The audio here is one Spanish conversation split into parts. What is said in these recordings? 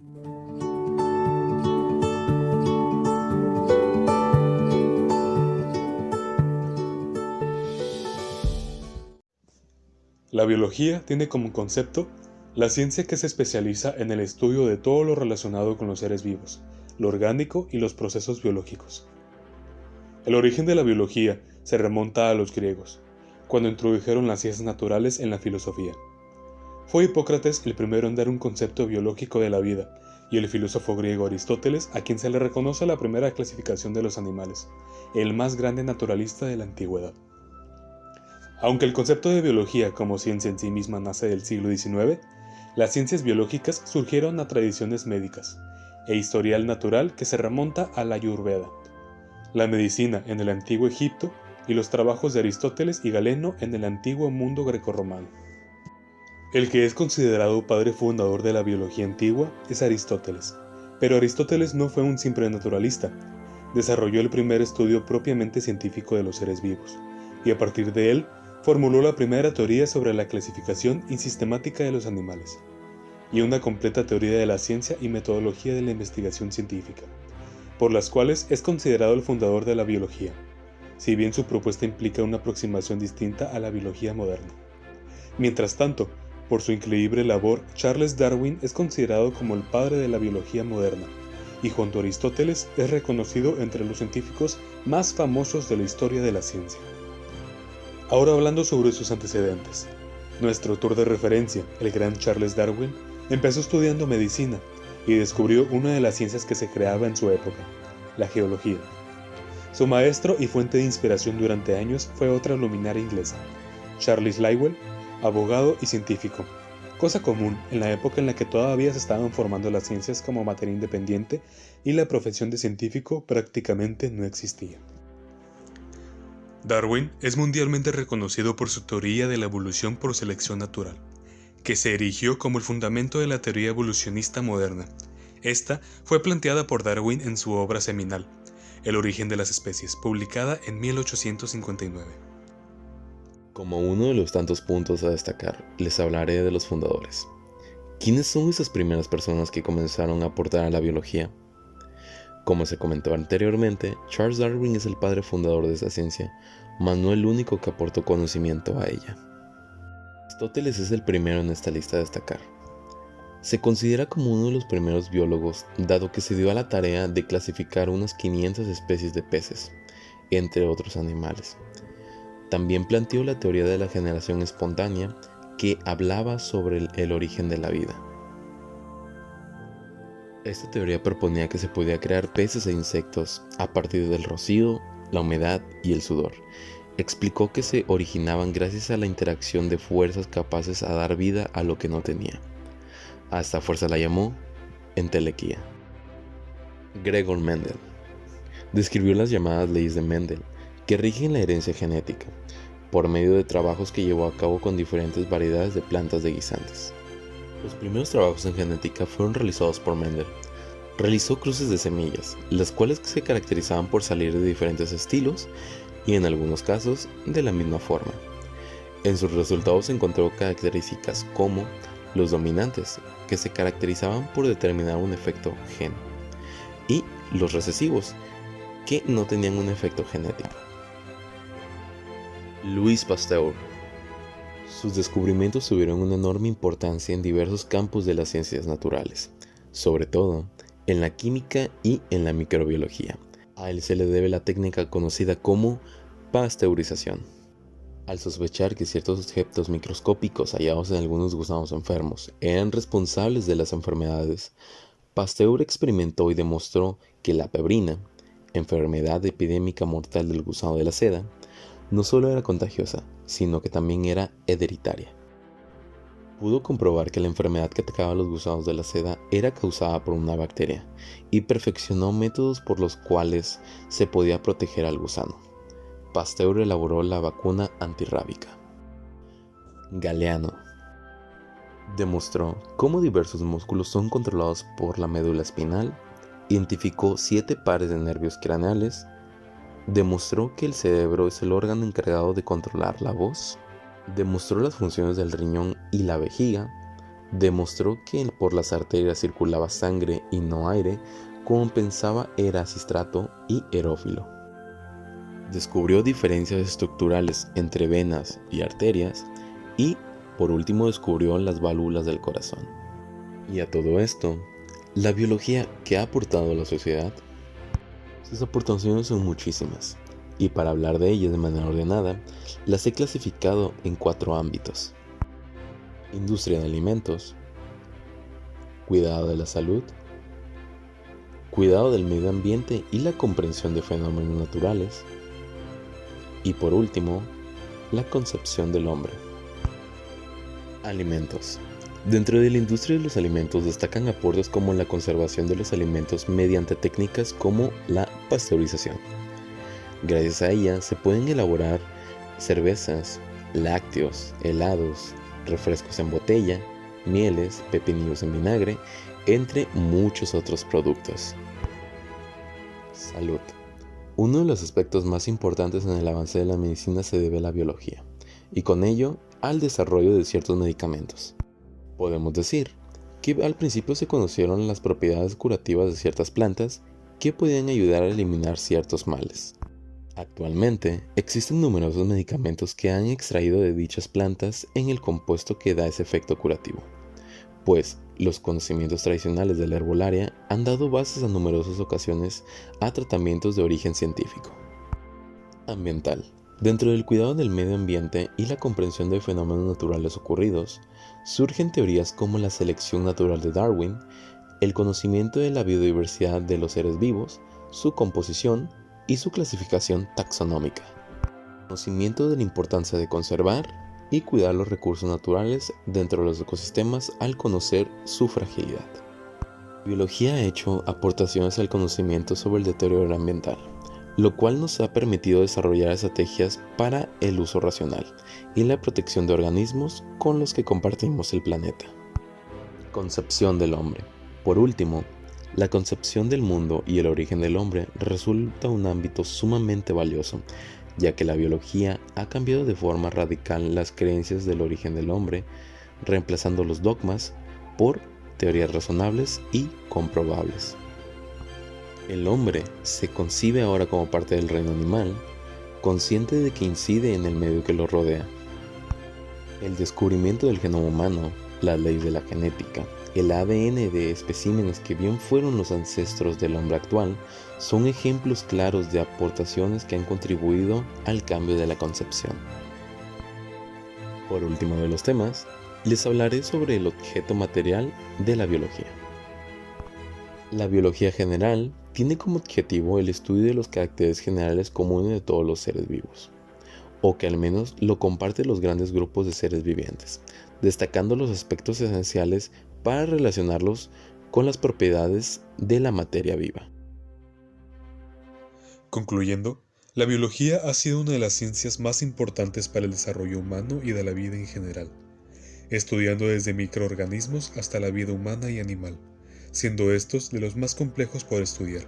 La biología tiene como concepto la ciencia que se especializa en el estudio de todo lo relacionado con los seres vivos, lo orgánico y los procesos biológicos. El origen de la biología se remonta a los griegos, cuando introdujeron las ciencias naturales en la filosofía. Fue Hipócrates el primero en dar un concepto biológico de la vida, y el filósofo griego Aristóteles a quien se le reconoce la primera clasificación de los animales, el más grande naturalista de la antigüedad. Aunque el concepto de biología como ciencia en sí misma nace del siglo XIX, las ciencias biológicas surgieron a tradiciones médicas e historial natural que se remonta a la Ayurveda, la medicina en el antiguo Egipto y los trabajos de Aristóteles y Galeno en el antiguo mundo grecorromano. El que es considerado padre fundador de la biología antigua es Aristóteles, pero Aristóteles no fue un simple naturalista, desarrolló el primer estudio propiamente científico de los seres vivos, y a partir de él formuló la primera teoría sobre la clasificación y sistemática de los animales, y una completa teoría de la ciencia y metodología de la investigación científica, por las cuales es considerado el fundador de la biología, si bien su propuesta implica una aproximación distinta a la biología moderna. Mientras tanto, por su increíble labor, Charles Darwin es considerado como el padre de la biología moderna, y junto a Aristóteles es reconocido entre los científicos más famosos de la historia de la ciencia. Ahora hablando sobre sus antecedentes. Nuestro autor de referencia, el gran Charles Darwin, empezó estudiando medicina y descubrió una de las ciencias que se creaba en su época, la geología. Su maestro y fuente de inspiración durante años fue otra luminaria inglesa, Charles Lyell, abogado y científico, cosa común en la época en la que todavía se estaban formando las ciencias como materia independiente y la profesión de científico prácticamente no existía. Darwin es mundialmente reconocido por su teoría de la evolución por selección natural, que se erigió como el fundamento de la teoría evolucionista moderna. Esta fue planteada por Darwin en su obra seminal, El origen de las especies, publicada en 1859. Como uno de los tantos puntos a destacar, les hablaré de los fundadores. ¿Quiénes son esas primeras personas que comenzaron a aportar a la biología? Como se comentó anteriormente, Charles Darwin es el padre fundador de esta ciencia, mas no el único que aportó conocimiento a ella. Aristóteles es el primero en esta lista a destacar. Se considera como uno de los primeros biólogos, dado que se dio a la tarea de clasificar unas 500 especies de peces, entre otros animales. También planteó la teoría de la generación espontánea, que hablaba sobre el origen de la vida. Esta teoría proponía que se podía crear peces e insectos a partir del rocío, la humedad y el sudor. Explicó que se originaban gracias a la interacción de fuerzas capaces a dar vida a lo que no tenía. A esta fuerza la llamó entelequía. Gregor Mendel describió las llamadas leyes de Mendel, que rigen la herencia genética, por medio de trabajos que llevó a cabo con diferentes variedades de plantas de guisantes. Los primeros trabajos en genética fueron realizados por Mendel. Realizó cruces de semillas, las cuales se caracterizaban por salir de diferentes estilos y en algunos casos de la misma forma. En sus resultados encontró características como los dominantes, que se caracterizaban por determinar un efecto gen, y los recesivos, que no tenían un efecto genético. Louis Pasteur. Sus descubrimientos tuvieron una enorme importancia en diversos campos de las ciencias naturales, sobre todo en la química y en la microbiología. A él se le debe la técnica conocida como pasteurización. Al sospechar que ciertos objetos microscópicos hallados en algunos gusanos enfermos eran responsables de las enfermedades, Pasteur experimentó y demostró que la pebrina, enfermedad epidémica mortal del gusano de la seda, no solo era contagiosa, sino que también era hereditaria. Pudo comprobar que la enfermedad que atacaba a los gusanos de la seda era causada por una bacteria y perfeccionó métodos por los cuales se podía proteger al gusano. Pasteur elaboró la vacuna antirrábica. Galeano demostró cómo diversos músculos son controlados por la médula espinal, identificó 7 pares de nervios craneales, demostró que el cerebro es el órgano encargado de controlar la voz, demostró las funciones del riñón y la vejiga, Demostró que por las arterias circulaba sangre y no aire, como pensaba Erasistrato y Herófilo. Descubrió diferencias estructurales entre venas y arterias y, por último, descubrió las válvulas del corazón. Y a todo esto, la biología que ha aportado a la sociedad, sus aportaciones son muchísimas, y para hablar de ellas de manera ordenada, las he clasificado en 4 ámbitos: industria de alimentos, cuidado de la salud, cuidado del medio ambiente y la comprensión de fenómenos naturales, y por último, la concepción del hombre. Alimentos. Dentro de la industria de los alimentos destacan aportes como la conservación de los alimentos mediante técnicas como la pasteurización. Gracias a ella se pueden elaborar cervezas, lácteos, helados, refrescos en botella, mieles, pepinillos en vinagre, entre muchos otros productos. Salud. Uno de los aspectos más importantes en el avance de la medicina se debe a la biología, y con ello al desarrollo de ciertos medicamentos. Podemos decir que al principio se conocieron las propiedades curativas de ciertas plantas que podían ayudar a eliminar ciertos males. Actualmente existen numerosos medicamentos que han extraído de dichas plantas en el compuesto que da ese efecto curativo, pues los conocimientos tradicionales de la herbolaria han dado bases en numerosas ocasiones a tratamientos de origen científico. Ambiental. Dentro del cuidado del medio ambiente y la comprensión de fenómenos naturales ocurridos, surgen teorías como la selección natural de Darwin, el conocimiento de la biodiversidad de los seres vivos, su composición y su clasificación taxonómica. Conocimiento de la importancia de conservar y cuidar los recursos naturales dentro de los ecosistemas al conocer su fragilidad. La biología ha hecho aportaciones al conocimiento sobre el deterioro ambiental, lo cual nos ha permitido desarrollar estrategias para el uso racional y la protección de organismos con los que compartimos el planeta. Concepción del hombre. Por último, la concepción del mundo y el origen del hombre resulta un ámbito sumamente valioso, ya que la biología ha cambiado de forma radical las creencias del origen del hombre, reemplazando los dogmas por teorías razonables y comprobables. El hombre se concibe ahora como parte del reino animal, consciente de que incide en el medio que lo rodea. El descubrimiento del genoma humano, las leyes de la genética, el ADN de especímenes que bien fueron los ancestros del hombre actual, son ejemplos claros de aportaciones que han contribuido al cambio de la concepción. Por último de los temas, les hablaré sobre el objeto material de la biología. La biología general tiene como objetivo el estudio de los caracteres generales comunes de todos los seres vivos, o que al menos lo comparten los grandes grupos de seres vivientes, destacando los aspectos esenciales para relacionarlos con las propiedades de la materia viva. Concluyendo, la biología ha sido una de las ciencias más importantes para el desarrollo humano y de la vida en general, estudiando desde microorganismos hasta la vida humana y animal, siendo estos de los más complejos por estudiar.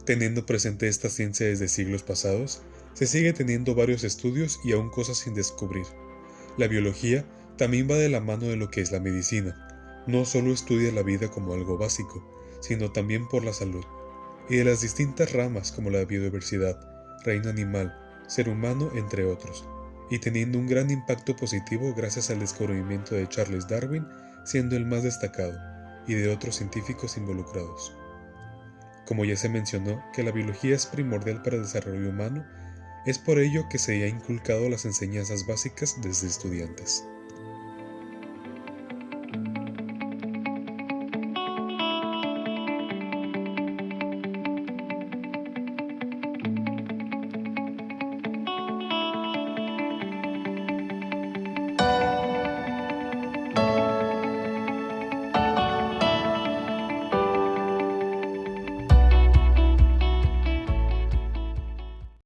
Teniendo presente esta ciencia desde siglos pasados, se sigue teniendo varios estudios y aún cosas sin descubrir. La biología también va de la mano de lo que es la medicina. No solo estudia la vida como algo básico, sino también por la salud, y de las distintas ramas como la biodiversidad, reino animal, ser humano, entre otros, y teniendo un gran impacto positivo gracias al descubrimiento de Charles Darwin, siendo el más destacado, y de otros científicos involucrados. Como ya se mencionó que la biología es primordial para el desarrollo humano, es por ello que se ha inculcado las enseñanzas básicas desde estudiantes.